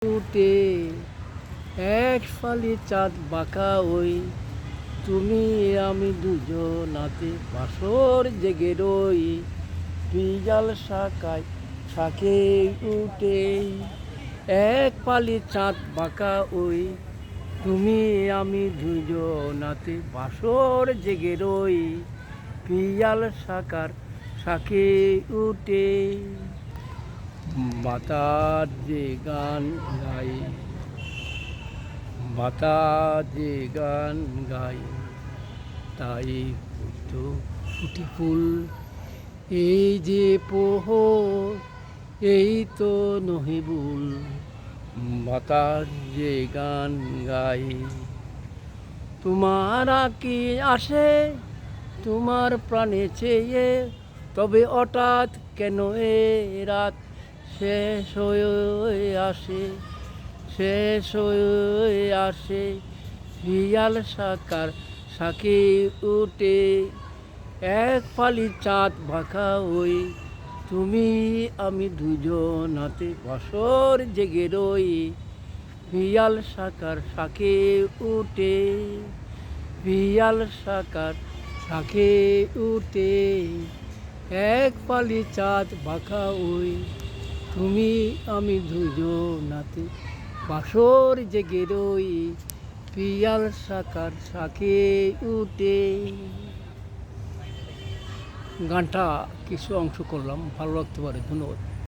উঠে এক ফালি চাঁদ বাঁকা ওই তুমি আমি দুজনাতে বাসর জেগে রই পিয়াল শাখায় শাকে উঠে এক ফালি চাঁদ বাঁকা ওই তুমি আমি দুজনাতে বাসর জেগে রই পিয়াল শাখার শাকে উঠে বাতাস যে গান গাই বাতাস যে গান গাই তাই তো ফুটি ফুল এই যে প্রহর এই তো নহিবুল বাতাস যে গান গাই তোমার কি আসে তোমার প্রাণে চেয়ে তবে হঠাৎ কেন এ রাত শেষ হয়ে আসে শেষ হয়ে আসে পিয়াল শাখার শাকে উঠে এক ফালি চাঁদ বাঁকা ওই তুমি আমি দুজনাতে বাসর জেগে রই পিয়াল শাখার শাকে উঠে পিয়াল শাখার শাকে উঠে এক ফালি চাঁদ বাঁকা ওই তুমি আমি দুজনাতে বাসর জেগে রই পিয়াল শাখার শাকে উঠে। গানটা কিছু অংশ করলাম, ভালো লাগতে পারে। ধন্যবাদ।